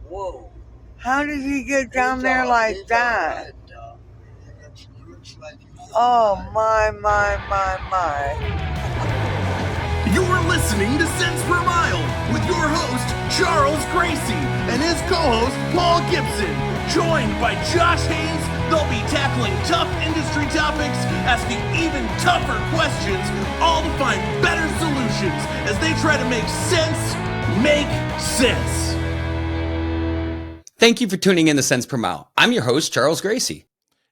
Whoa. How did he get down there like that? Oh, my. You're listening to Cents Per Mile with your host, Charles Gracie, and his co-host, Paul Gibson. Joined by Josh Haynes, they'll be tackling tough industry topics, asking even tougher questions, all to find better solutions as they try to make sense make sense. Thank you for tuning in to Cents Per Mile. I'm your host, Charles Gracie.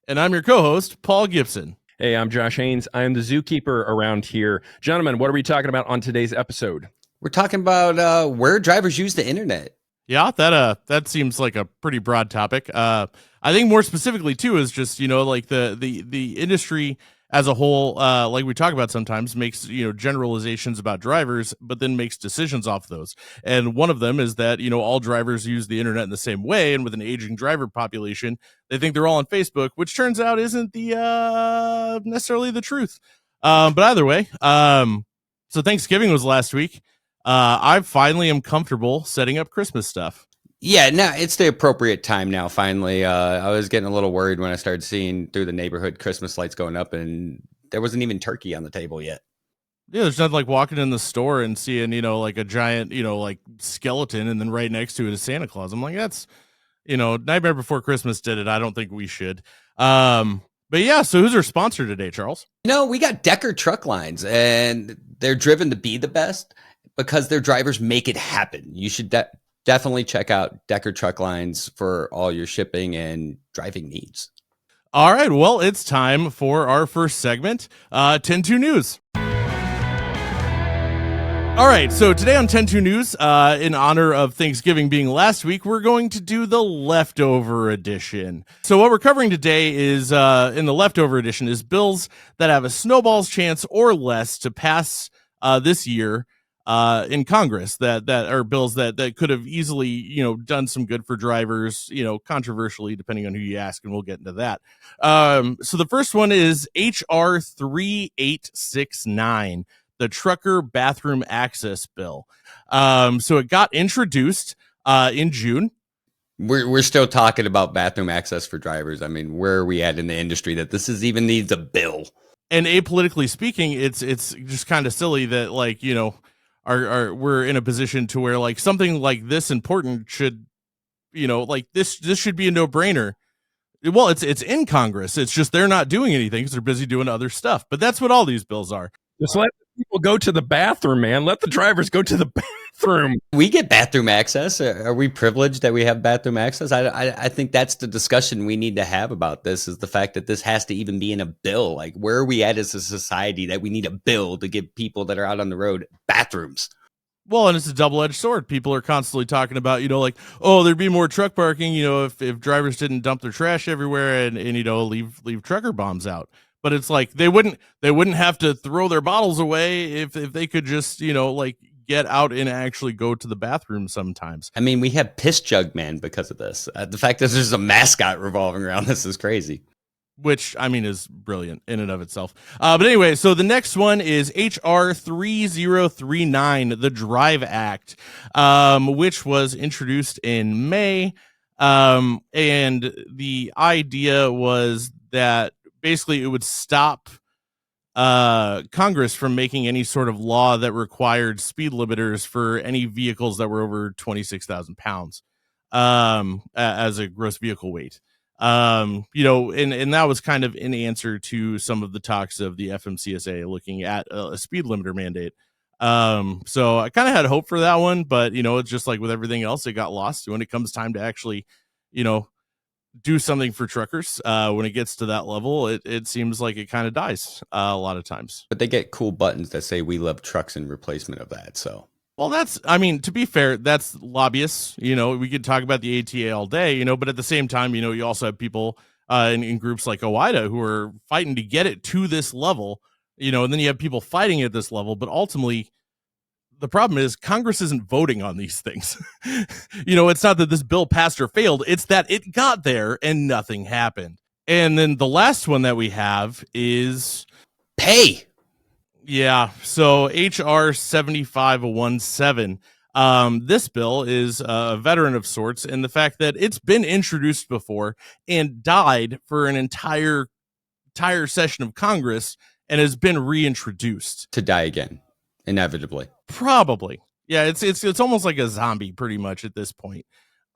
And I'm your co-host, Paul Gibson. Hey, I'm Josh Haynes. I am the zookeeper around here. Gentlemen, what are we talking about on today's episode? We're talking about where drivers use the internet. Yeah, that seems like a pretty broad topic. I think more specifically too is just, like the industry as a whole, like we talk about sometimes, makes, generalizations about drivers, but then makes decisions off those. And one of them is that, all drivers use the internet in the same way. And with an aging driver population, they think they're all on Facebook, which turns out isn't the necessarily the truth. But either way, so Thanksgiving was last week. I finally am comfortable setting up Christmas stuff. Yeah, now it's the appropriate time now, finally. I was getting a little worried when I started seeing through the neighborhood Christmas lights going up, and there wasn't even turkey on the table yet. Yeah, there's nothing like walking in the store and seeing, like a giant, like skeleton, and then right next to it is Santa Claus. I'm like, that's, Nightmare Before Christmas did it. I don't think we should. But yeah, so who's our sponsor today, Charles? We got Decker Truck Lines, and they're driven to be the best because their drivers make it happen. You should definitely check out Decker Truck Lines for all your shipping and driving needs. All right, well, it's time for our first segment, 10-2 News. All right, so today on 10-2 News, in honor of Thanksgiving being last week, we're going to do the leftover edition. So what we're covering today is, in the leftover edition, is bills that have a snowball's chance or less to pass this year in Congress, that are bills that could have easily, done some good for drivers, controversially, depending on who you ask, and we'll get into that. So the first one is HR 3869. The Trucker Bathroom Access Bill. So it got introduced in June. We're still talking about bathroom access for drivers. I mean, where are we at in the industry that this is even needs a bill? And apolitically speaking, it's just kind of silly that, like, we're in a position to where, like, something like this important should, like this should be a no-brainer. Well, it's in Congress. It's just they're not doing anything because they're busy doing other stuff. But that's what all these bills are. Just let people go to the bathroom, man. Let the drivers go to the bathroom. We get bathroom access. Are we privileged that we have bathroom access? I think that's the discussion we need to have about this, is the fact that this has to even be in a bill. Like, where are we at as a society that we need a bill to give people that are out on the road bathrooms? Well, and it's a double-edged sword. People are constantly talking about, like, oh, there'd be more truck parking, if drivers didn't dump their trash everywhere and leave trucker bombs out. But it's like they wouldn't have to throw their bottles away if they could just, get out and actually go to the bathroom sometimes. I mean, we have Piss Jug Man because of this. The fact that there's a mascot revolving around this is crazy. Which, I mean, is brilliant in and of itself. But anyway, so the next one is HR 3039, the Drive Act, which was introduced in May. And the idea was that basically it would stop Congress from making any sort of law that required speed limiters for any vehicles that were over 26,000 pounds as a gross vehicle weight. And that was kind of in answer to some of the talks of the FMCSA looking at a speed limiter mandate. So I kind of had hope for that one, but it's just like with everything else, it got lost when it comes time to actually, do something for truckers. When it gets to that level, it seems like it kind of dies a lot of times. But they get cool buttons that say "We love trucks" in replacement of that. So, well, to be fair, that's lobbyists. We could talk about the ATA all day, but at the same time, you also have people in groups like OIDA who are fighting to get it to this level, and then you have people fighting at this level. But ultimately, the problem is Congress isn't voting on these things. It's not that this bill passed or failed. It's that it got there and nothing happened. And then the last one that we have is pay. Yeah. So HR 7517, This bill is a veteran of sorts, and the fact that it's been introduced before and died for an entire session of Congress and has been reintroduced to die again, inevitably. Probably. Yeah, it's almost like a zombie pretty much at this point.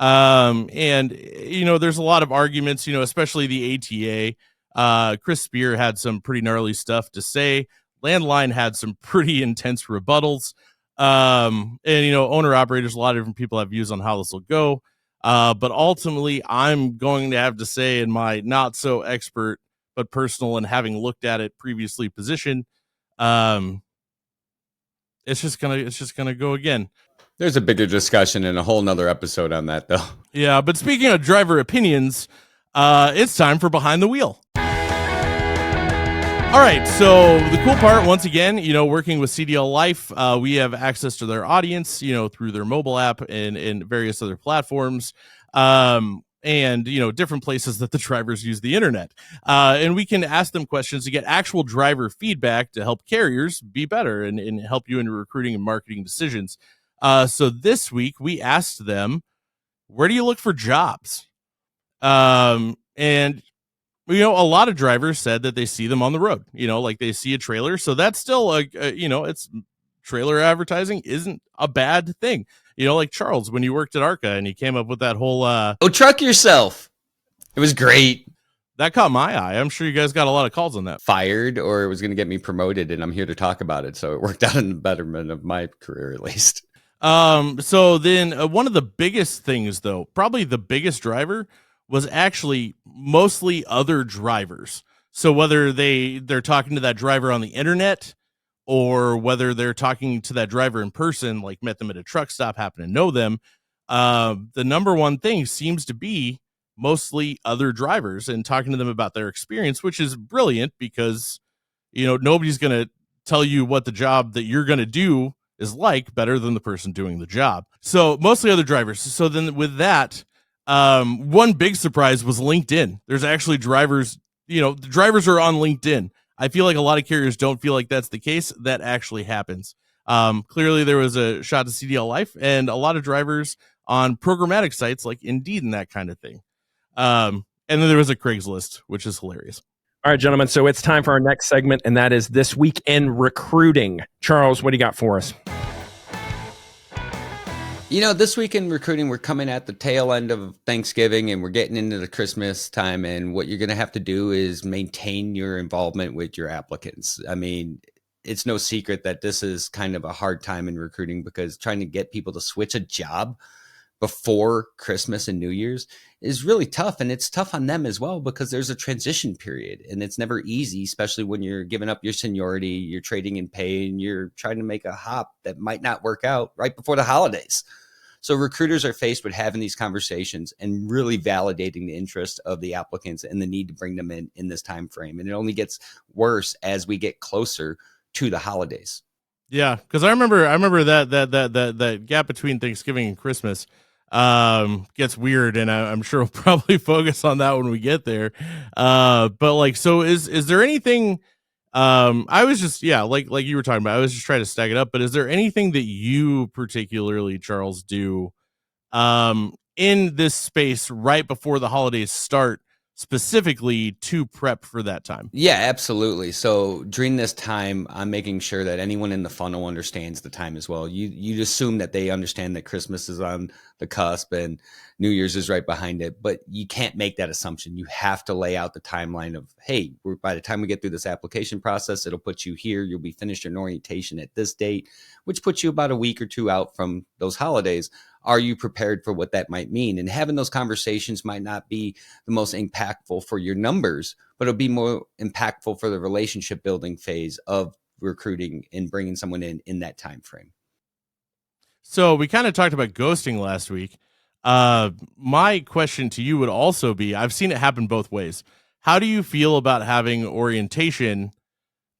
And there's a lot of arguments, especially the ATA. Chris Spear had some pretty gnarly stuff to say. Landline had some pretty intense rebuttals. And owner operators, a lot of different people have views on how this will go. But ultimately I'm going to have to say, in my not so expert but personal and having looked at it previously position, it's just gonna go again. There's a bigger discussion and a whole nother episode on that, though. Yeah, but speaking of driver opinions, it's time for Behind the Wheel. All right, so the cool part, once again, working with CDLLife, we have access to their audience, through their mobile app and various other platforms. And different places that the drivers use the internet, and we can ask them questions to get actual driver feedback to help carriers be better and help you in recruiting and marketing decisions. So this week we asked them, where do you look for jobs? And a lot of drivers said that they see them on the road, like they see a trailer. So that's still it's trailer advertising isn't a bad thing. Like Charles, when you worked at ARCA and he came up with that whole truck yourself. It was great. That caught my eye. I'm sure you guys got a lot of calls on that. Fired, or it was going to get me promoted, and I'm here to talk about it. So it worked out in the betterment of my career, at least. So then one of the biggest things, though, probably the biggest driver, was actually mostly other drivers. So whether they're talking to that driver on the internet, or whether they're talking to that driver in person, like met them at a truck stop, happen to know them, the number one thing seems to be mostly other drivers and talking to them about their experience, which is brilliant because, nobody's going to tell you what the job that you're going to do is like better than the person doing the job. So mostly other drivers. So then with that, one big surprise was LinkedIn. There's actually drivers, the drivers are on LinkedIn. I feel like a lot of carriers don't feel like that's the case. That actually happens. Clearly, there was a shot to CDLLife and a lot of drivers on programmatic sites like Indeed and that kind of thing. And then there was a Craigslist, which is hilarious. All right, gentlemen. So it's time for our next segment, and that is This Week in Recruiting. Charles, what do you got for us? This week in recruiting, we're coming at the tail end of Thanksgiving and we're getting into the Christmas time. And what you're going to have to do is maintain your involvement with your applicants. I mean, it's no secret that this is kind of a hard time in recruiting because trying to get people to switch a job before Christmas and New Year's is really tough. And it's tough on them as well because there's a transition period and it's never easy, especially when you're giving up your seniority, you're trading in pay, and you're trying to make a hop that might not work out right before the holidays. So recruiters are faced with having these conversations and really validating the interest of the applicants and the need to bring them in this time frame. And it only gets worse as we get closer to the holidays. Yeah, because I remember that gap between Thanksgiving and Christmas gets weird, and I'm sure we'll probably focus on that when we get there. But like, so is there anything? I was just like you were talking about. I was just trying to stack it up. But is there anything that you particularly, Charles, do in this space right before the holidays start, specifically to prep for that time? Yeah, absolutely. So during this time, I'm making sure that anyone in the funnel understands the time as well. You'd assume that they understand that Christmas is on the cusp and New Year's is right behind it, but you can't make that assumption. You have to lay out the timeline of, hey, by the time we get through this application process, it'll put you here. You'll be finished in orientation at this date, which puts you about a week or two out from those holidays. Are you prepared for what that might mean? And having those conversations might not be the most impactful for your numbers, but it'll be more impactful for the relationship building phase of recruiting and bringing someone in that time frame. So we kind of talked about ghosting last week. My question to you would also be, I've seen it happen both ways. How do you feel about having orientation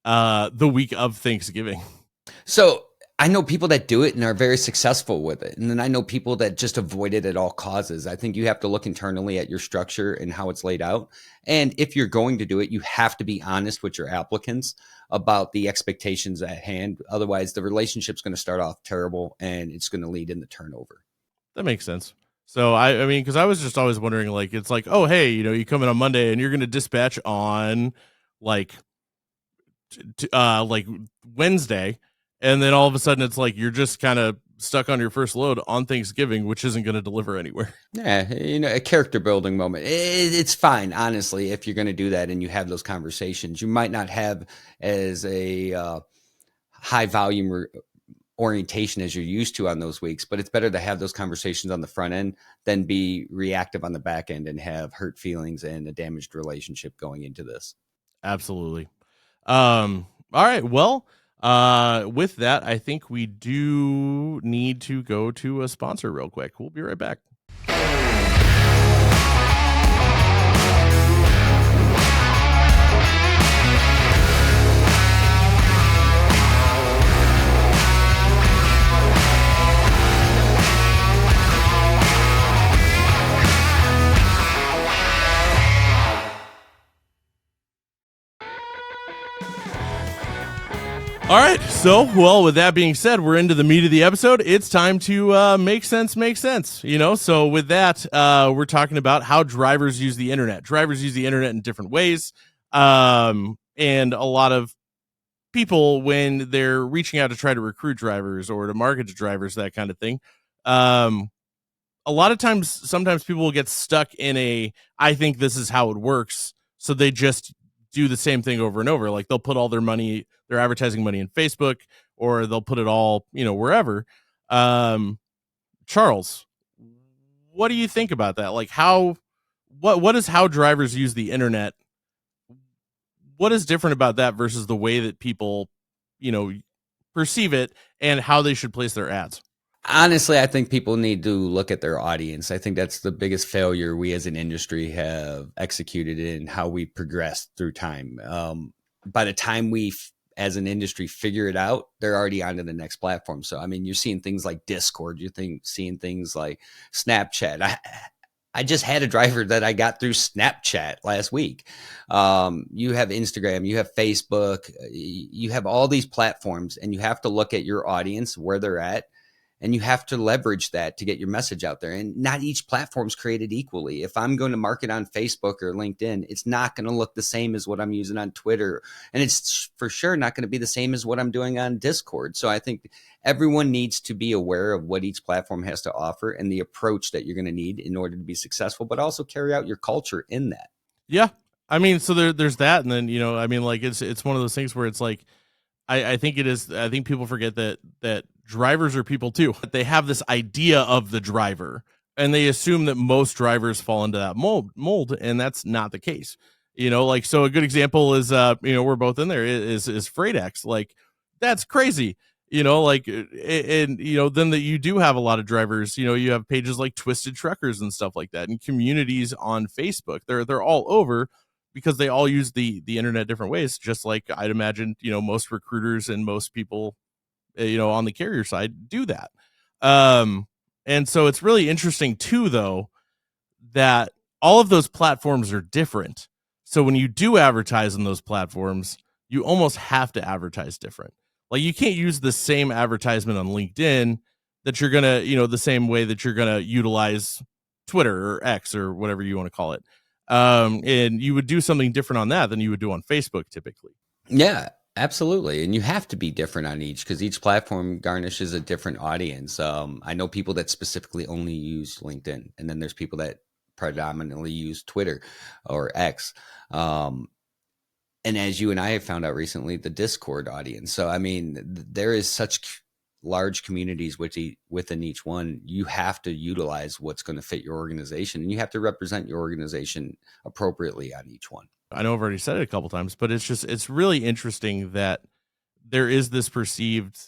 the week of Thanksgiving? So I know people that do it and are very successful with it. And then I know people that just avoid it at all causes. I think you have to look internally at your structure and how it's laid out. And if you're going to do it, you have to be honest with your applicants about the expectations at hand. Otherwise, the relationship's going to start off terrible and it's going to lead into turnover. That makes sense. So I mean, because I was just always wondering, like, it's like, oh, hey, you come in on Monday and you're going to dispatch on like Wednesday, and then all of a sudden it's like you're just kind of stuck on your first load on Thanksgiving, which isn't going to deliver anywhere. Yeah, a character building moment. It's fine, honestly, if you're going to do that and you have those conversations. You might not have as a high volume orientation as you're used to on those weeks, but it's better to have those conversations on the front end than be reactive on the back end and have hurt feelings and a damaged relationship going into this. Absolutely. All right. Well, with that, I think we do need to go to a sponsor real quick. We'll be right back. All right, so, well, with that being said, we're into the meat of the episode. It's time to make sense. So with that, we're talking about how drivers use the internet. Drivers use the internet in different ways, and a lot of people, when they're reaching out to try to recruit drivers or to market to drivers, that kind of thing, a lot of times, sometimes people will get stuck in I think this is how it works, so they just do the same thing over and over. Like, they'll put all their advertising money in Facebook, or they'll put it all, wherever. Charles, what do you think about that? Like, what is how drivers use the internet? What is different about that versus the way that people, perceive it and how they should place their ads? Honestly, I think people need to look at their audience. I think that's the biggest failure we as an industry have executed in how we progressed through time. By the time we, as an industry, figure it out, they're already on to the next platform. So, I mean, you're seeing things like Discord. Seeing things like Snapchat. I just had a driver that I got through Snapchat last week. You have Instagram, you have Facebook, you have all these platforms, and you have to look at your audience, where they're at, and you have to leverage that to get your message out there. And not each platform's created equally. If I'm going to market on Facebook or LinkedIn, it's not going to look the same as what I'm using on Twitter. And it's for sure not going to be the same as what I'm doing on Discord. So I think everyone needs to be aware of what each platform has to offer and the approach that you're going to need in order to be successful, but also carry out your culture in that. Yeah. I mean, so there's that. And then, like, it's one of those things where it's like, I think people forget that drivers are people too. They have this idea of the driver, and they assume that most drivers fall into that mold, and that's not the case. So a good example is, we're both in there, is FreightX. Like, that's crazy. Then that you do have a lot of drivers, you have pages like Twisted Truckers and stuff like that, and communities on Facebook. They're all over, because they all use the internet different ways, just like I'd imagine, most recruiters and most people, on the carrier side do that. And so it's really interesting too, though, that all of those platforms are different. So when you do advertise on those platforms, you almost have to advertise different. Like, you can't use the same advertisement on LinkedIn that you're going to, the same way that you're going to utilize Twitter or X or whatever you want to call it. And you would do something different on that than you would do on Facebook typically. Yeah, absolutely. And you have to be different on each, because each platform garnishes a different audience. I know people that specifically only use LinkedIn, and then there's people that predominantly use Twitter or X. And as you and I have found out recently, the Discord audience. So, I mean, there is such large communities within each one. You have to utilize what's going to fit your organization, and you have to represent your organization appropriately on each one. I know I've already said it a couple times, but it's really interesting that there is this perceived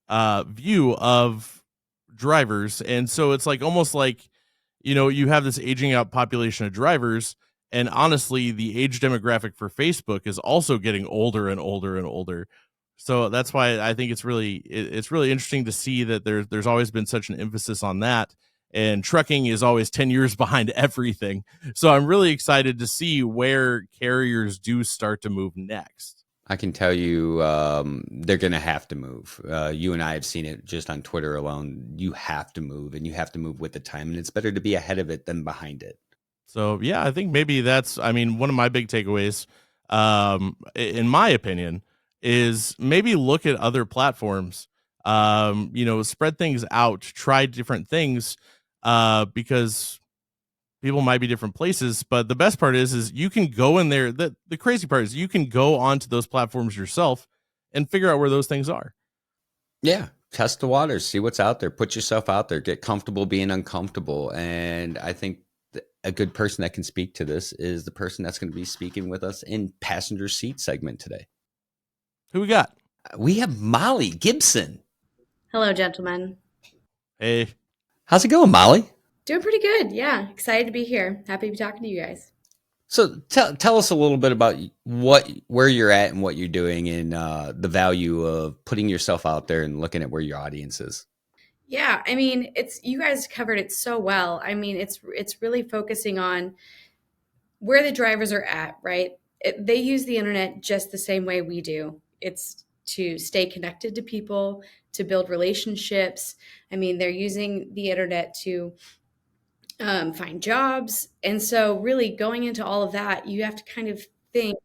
view of drivers. And so it's like, almost like, you have this aging out population of drivers, and honestly, the age demographic for Facebook is also getting older and older and older. So that's why I think it's really interesting to see that there's always been such an emphasis on that, and trucking is always 10 years behind everything. So I'm really excited to see where carriers do start to move next. I can tell you they're going to have to move. You and I have seen it just on Twitter alone. You have to move, and you have to move with the time, and it's better to be ahead of it than behind it. So yeah, I think maybe that's, I mean, one of my big takeaways, in my opinion, is maybe look at other platforms, spread things out, try different things, because people might be different places. But the best part is you can go in there. The crazy part is you can go onto those platforms yourself and figure out where those things are. Yeah. Test the waters, see what's out there, put yourself out there, get comfortable being uncomfortable. And I think a good person that can speak to this is the person that's going to be speaking with us in passenger seat segment today. Who we got? We have Molly Gibson. Hello, gentlemen. Hey. How's it going, Molly? Doing pretty good. Yeah. Excited to be here. Happy to be talking to you guys. So tell us a little bit about where you're at and what you're doing, and the value of putting yourself out there and looking at where your audience is. Yeah, I mean, you guys covered it so well. I mean, it's really focusing on where the drivers are at, right? They use the internet just the same way we do. It's to stay connected to people, to build relationships. I mean, they're using the internet to find jobs. And so really going into all of that, you have to kind of think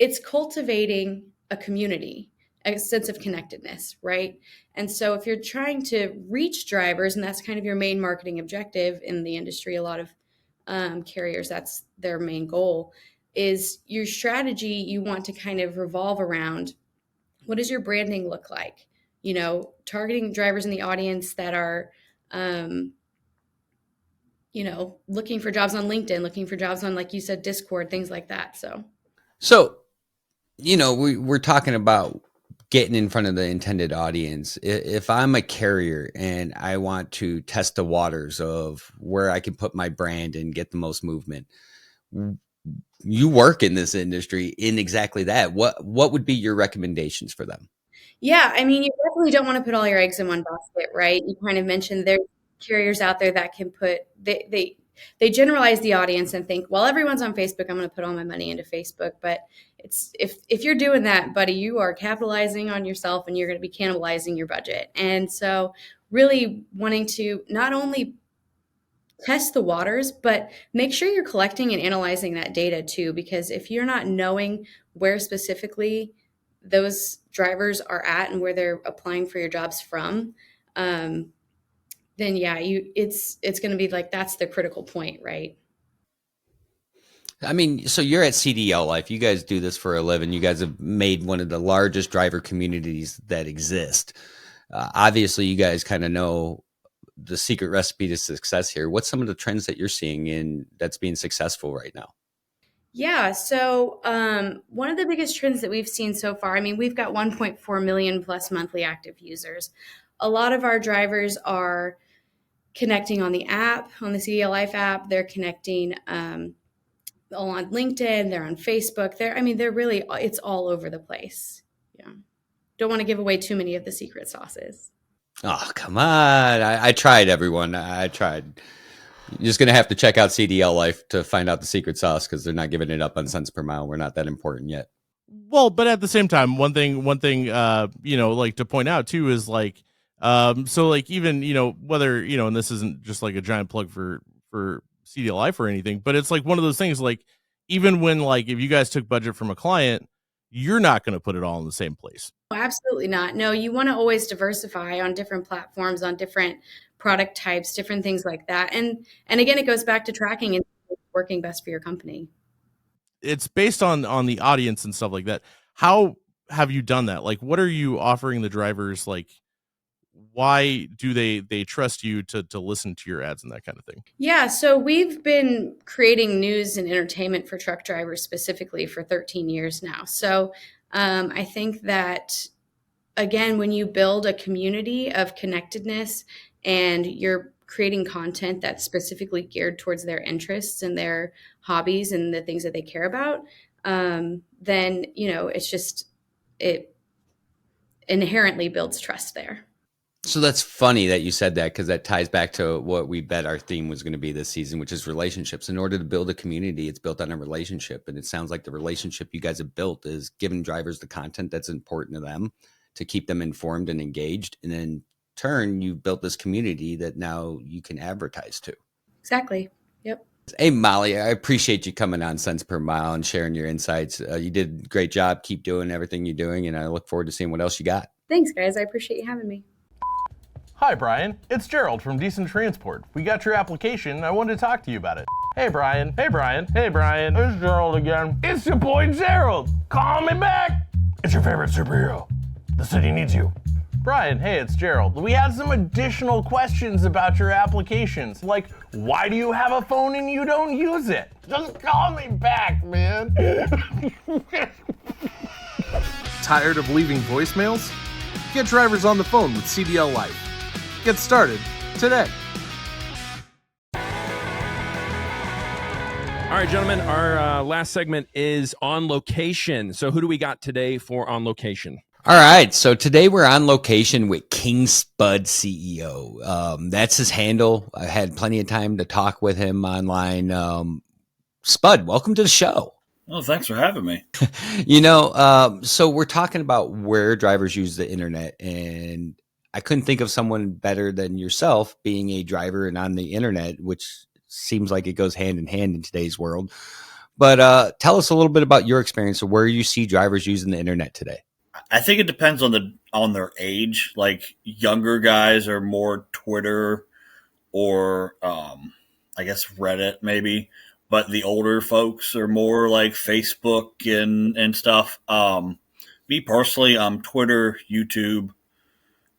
it's cultivating a community, a sense of connectedness, right? And so if you're trying to reach drivers, and that's kind of your main marketing objective in the industry, a lot of carriers, that's their main goal, is your strategy you want to kind of revolve around what does your branding look like? Targeting drivers in the audience that are looking for jobs on LinkedIn, looking for jobs on, like you said, Discord, things like that. So we're talking about getting in front of the intended audience. If I'm a carrier and I want to test the waters of where I can put my brand and get the most movement, you work in this industry in exactly that. What would be your recommendations for them? Yeah, I mean, you definitely don't want to put all your eggs in one basket, right? You kind of mentioned there's carriers out there that can they generalize the audience and think, well, everyone's on Facebook, I'm going to put all my money into Facebook. But it's if you're doing that, buddy, you are capitalizing on yourself and you're going to be cannibalizing your budget. And so really wanting to not only test the waters, but make sure you're collecting and analyzing that data too, because if you're not knowing where specifically those drivers are at and where they're applying for your jobs from, then yeah, it's going to be like, that's the critical point, right? I mean, so you're at CDLLife. You guys do this for a living. You guys have made one of the largest driver communities that exist. Obviously, you guys kind of know the secret recipe to success here. What's some of the trends that you're seeing in that's being successful right now? Yeah. So one of the biggest trends that we've seen so far, I mean, we've got 1.4 million plus monthly active users. A lot of our drivers are connecting on the app, on the CDLLife app. They're connecting on LinkedIn. They're on Facebook. They're really, it's all over the place. Yeah. Don't want to give away too many of the secret sauces. Oh, come on. I tried, everyone. I tried. You're just going to have to check out CDLLife to find out the secret sauce, because they're not giving it up on cents per mile. We're not that important yet. Well, but at the same time, one thing, like to point out too is like, so like even, whether, and this isn't just like a giant plug for CDLLife or anything, but it's like one of those things, like even when, like, if you guys took budget from a client, you're not going to put it all in the same place. Absolutely not. No, you want to always diversify on different platforms, on different product types, different things like that. And again, it goes back to tracking and working best for your company. It's based on the audience and stuff like that. How have you done that? Like, what are you offering the drivers? Like, why do they trust you to listen to your ads and that kind of thing? Yeah, so we've been creating news and entertainment for truck drivers specifically for 13 years now. So I think that, again, when you build a community of connectedness and you're creating content that's specifically geared towards their interests and their hobbies and the things that they care about, then, it's just, inherently builds trust there. So that's funny that you said that, because that ties back to what we bet our theme was going to be this season, which is relationships. In order to build a community, it's built on a relationship. And it sounds like the relationship you guys have built is giving drivers the content that's important to them to keep them informed and engaged. And in turn, you've built this community that now you can advertise to. Exactly. Yep. Hey, Molly, I appreciate you coming on Cents Per Mile and sharing your insights. You did a great job. Keep doing everything you're doing. And I look forward to seeing what else you got. Thanks, guys. I appreciate you having me. Hi, Brian. It's Gerald from Decent Transport. We got your application. I wanted to talk to you about it. Hey, Brian. Hey, Brian. Hey, Brian. It's Gerald again. It's your boy, Gerald. Call me back. It's your favorite superhero. The city needs you. Brian, hey, it's Gerald. We had some additional questions about your applications. Like, why do you have a phone and you don't use it? Just call me back, man. Tired of leaving voicemails? Get drivers on the phone with CDLLife. Get started today. All right, gentlemen, our last segment is On Location. So who do we got today for On Location? All right, so today we're on location with King Spud CEO. That's his handle. I had plenty of time to talk with him online. Spud, welcome to the show. Well, thanks for having me. So we're talking about where drivers use the internet, and I couldn't think of someone better than yourself, being a driver and on the internet, which seems like it goes hand in hand in today's world. But tell us a little bit about your experience of where you see drivers using the internet today. I think it depends on their age. Like younger guys are more Twitter or I guess Reddit maybe, but the older folks are more like Facebook and stuff. Me personally, I'm Twitter, YouTube.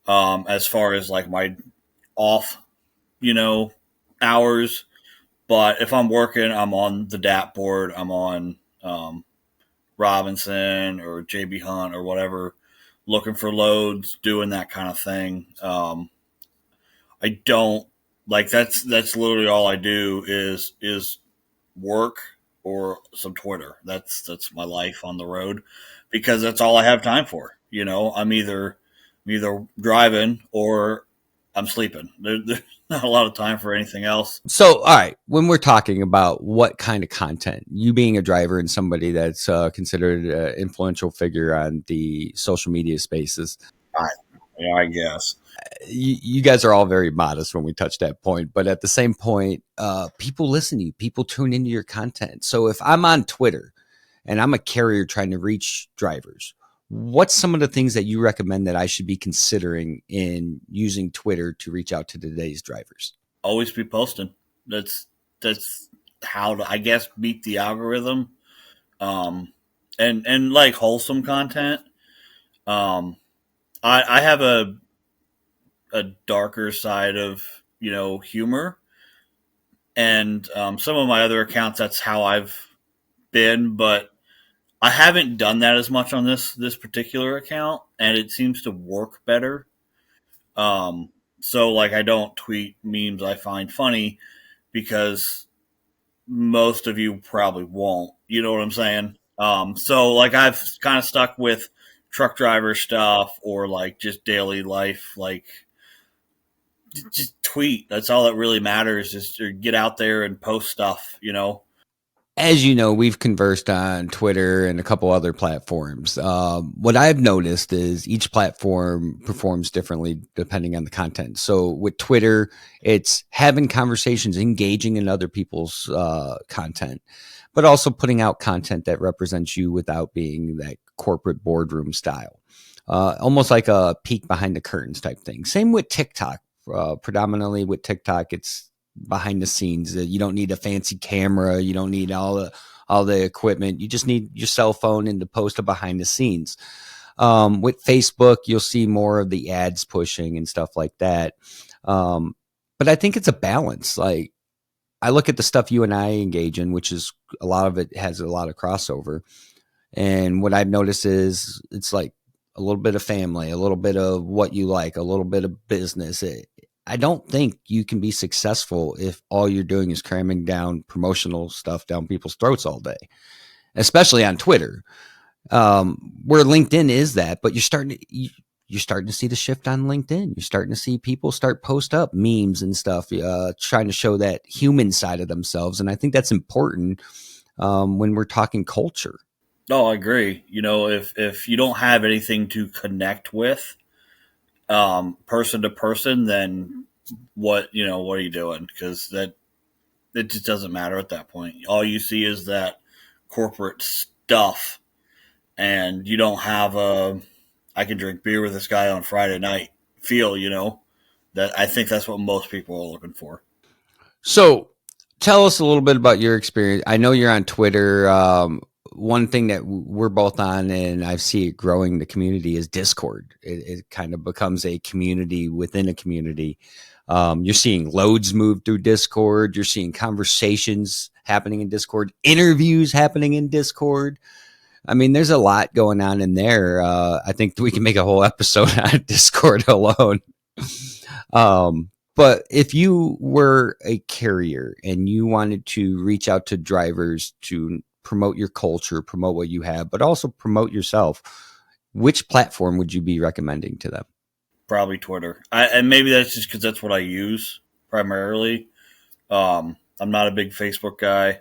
As far as like my off, hours. But if I'm working, I'm on the DAP board. I'm on Robinson or JB Hunt or whatever, looking for loads, doing that kind of thing. I don't like that's literally all I do is work or some Twitter. That's my life on the road because that's all I have time for. I'm either driving or I'm sleeping. There's not a lot of time for anything else. So, all right, when we're talking about what kind of content, you being a driver and somebody that's considered an influential figure on the social media spaces, I guess. You guys are all very modest when we touch that point. But at the same point, people listen to you. People tune into your content. So if I'm on Twitter and I'm a carrier trying to reach drivers, what's some of the things that you recommend that I should be considering in using Twitter to reach out to today's drivers? Always be posting. That's how to, I guess, beat the algorithm. And like wholesome content. I have a darker side of, humor. And some of my other accounts, that's how I've been, but I haven't done that as much on this particular account, and it seems to work better. So like I don't tweet memes I find funny because most of you probably won't. You know what I'm saying? So like I've kind of stuck with truck driver stuff or like just daily life, like just tweet. That's all that really matters is to get out there and post stuff, As you know, we've conversed on Twitter and a couple other platforms. What I've noticed is each platform performs differently depending on the content. So with Twitter, it's having conversations, engaging in other people's content, but also putting out content that represents you without being that corporate boardroom style. Almost like a peek behind the curtains type thing. Same with TikTok. Predominantly with TikTok, it's behind the scenes. You don't need a fancy camera. You don't need all the equipment. You just need your cell phone and to post a behind the scenes. With Facebook, you'll see more of the ads pushing and stuff like that. But I think it's a balance. Like I look at the stuff you and I engage in, which is a lot of it has a lot of crossover. And what I've noticed is it's like a little bit of family, a little bit of what you like, a little bit of business. I don't think you can be successful if all you're doing is cramming down promotional stuff down people's throats all day, especially on Twitter, where LinkedIn is that. But you're starting to, you're starting to see the shift on LinkedIn. You're starting to see people start post up memes and stuff, trying to show that human side of themselves. And I think that's important when we're talking culture. No, I agree. If you don't have anything to connect with, person to person, then what are you doing? Because that it just doesn't matter at that point. All you see is that corporate stuff, and you don't have I can drink beer with this guy on Friday night feel. That I think that's what most people are looking for. So tell us a little bit about your experience. I know you're on Twitter. One thing that we're both on, and I see it growing the community, is Discord. It kind of becomes a community within a community. You're seeing loads move through Discord. You're seeing conversations happening in Discord, interviews happening in Discord. I mean, there's a lot going on in there. I think we can make a whole episode on Discord alone. But if you were a carrier and you wanted to reach out to drivers to promote your culture, promote what you have, but also promote yourself, which platform would you be recommending to them? Probably Twitter. And maybe that's just because that's what I use primarily. I'm not a big Facebook guy.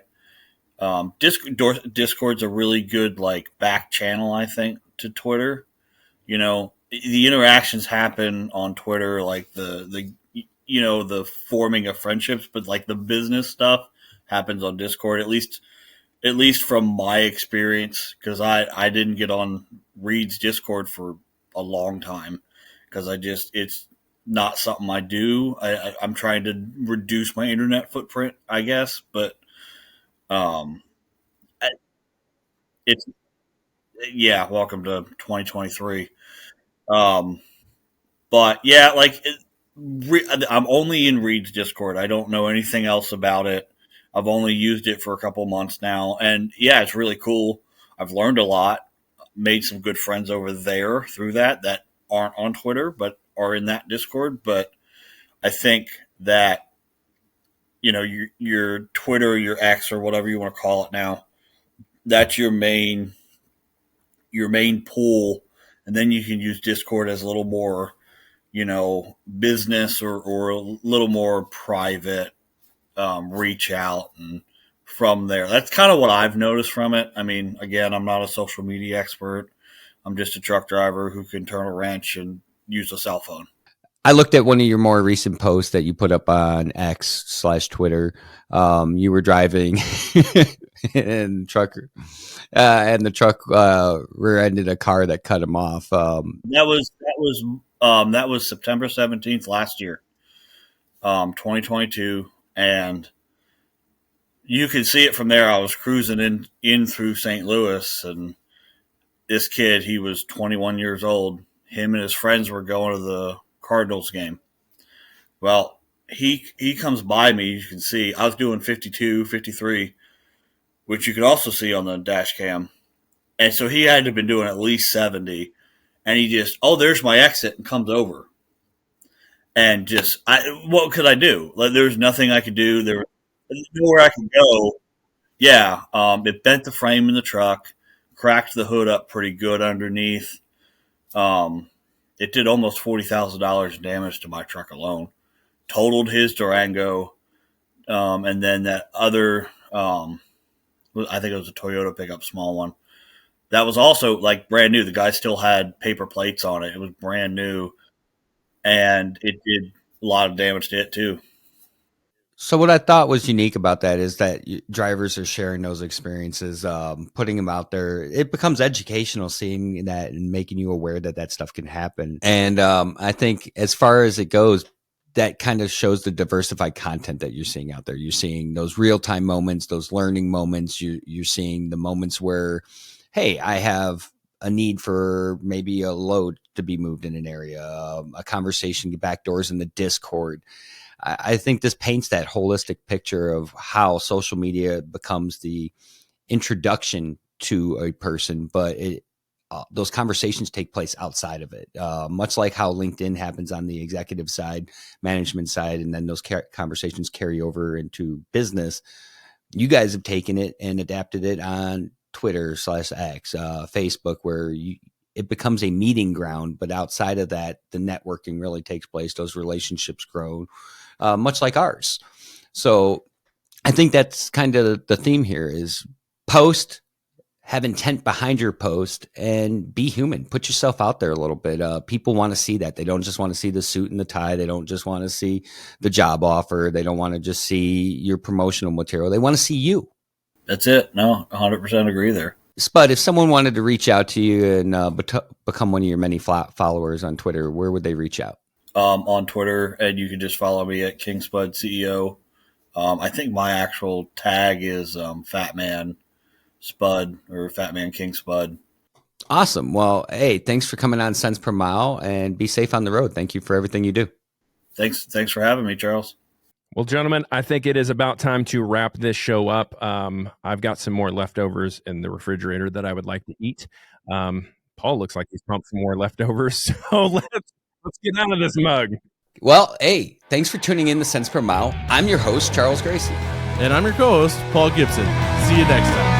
Discord's a really good back channel, I think, to Twitter. The interactions happen on Twitter, like the forming of friendships, but the business stuff happens on Discord. At least from my experience, because I didn't get on Reed's Discord for a long time because it's not something I do. I'm trying to reduce my internet footprint, I guess, but it's welcome to 2023. But yeah, I'm only in Reed's Discord. I don't know anything else about it. I've only used it for a couple months now, and yeah, it's really cool. I've learned a lot, made some good friends over there through that aren't on Twitter but are in that Discord. But I think that your Twitter, your X, or whatever you want to call it now, that's your main pool, and then you can use Discord as a little more business or a little more private. Reach out, and from there, that's kind of what I've noticed from it. I mean, again, I'm not a social media expert. I'm just a truck driver who can turn a wrench and use a cell phone. I looked at one of your more recent posts that you put up on X/Twitter. You were driving and the truck rear-ended a car that cut him off. That was September 17th last year, 2022. And you can see it from there. I was cruising in through St. Louis, and this kid, he was 21 years old. Him and his friends were going to the Cardinals game. Well, he comes by me. You can see I was doing 52, 53, which you can also see on the dash cam. And so he had to have been doing at least 70. And he just, there's my exit, and comes over. And what could I do? There was nothing I could do. There was nowhere I could go. Yeah, it bent the frame in the truck, cracked the hood up pretty good underneath. It did almost $40,000 in damage to my truck alone. Totaled his Durango, and then that other, I think it was a Toyota pickup, small one. That was also brand new. The guy still had paper plates on it. It was brand new. And it did a lot of damage to it too. So what I thought was unique about that is that drivers are sharing those experiences, putting them out there. It becomes educational, seeing that and making you aware that stuff can happen. And I think as far as it goes, that kind of shows the diversified content that you're seeing out there. You're seeing those real-time moments, those learning moments. You're seeing the moments where, hey, I have a need for maybe a load to be moved in an area, a conversation, backdoors in the Discord. I think this paints that holistic picture of how social media becomes the introduction to a person, but those conversations take place outside of it, much like how LinkedIn happens on the executive side, management side, and then those conversations carry over into business. You guys have taken it and adapted it on Twitter /X, Facebook, where it becomes a meeting ground. But outside of that, the networking really takes place. Those relationships grow, much like ours. So I think that's kind of the theme here is post, have intent behind your post, and be human. Put yourself out there a little bit. People want to see that. They don't just want to see the suit and the tie. They don't just want to see the job offer. They don't want to just see your promotional material. They want to see you. That's it. No, 100% agree there. Spud, if someone wanted to reach out to you and become one of your many followers on Twitter, where would they reach out? On Twitter, and you can just follow me at King Spud CEO. I think my actual tag is Fat Man Spud or Fat Man King Spud. Awesome. Well, hey, thanks for coming on Cents Per Mile, and be safe on the road. Thank you for everything you do. Thanks for having me, Charles. Well, gentlemen, I think it is about time to wrap this show up. I've got some more leftovers in the refrigerator that I would like to eat. Paul looks like he's pumped some more leftovers, so let's get out of this mug. Well, hey, thanks for tuning in to Cents Per Mile. I'm your host, Charles Gracie. And I'm your co-host, Paul Gibson. See you next time.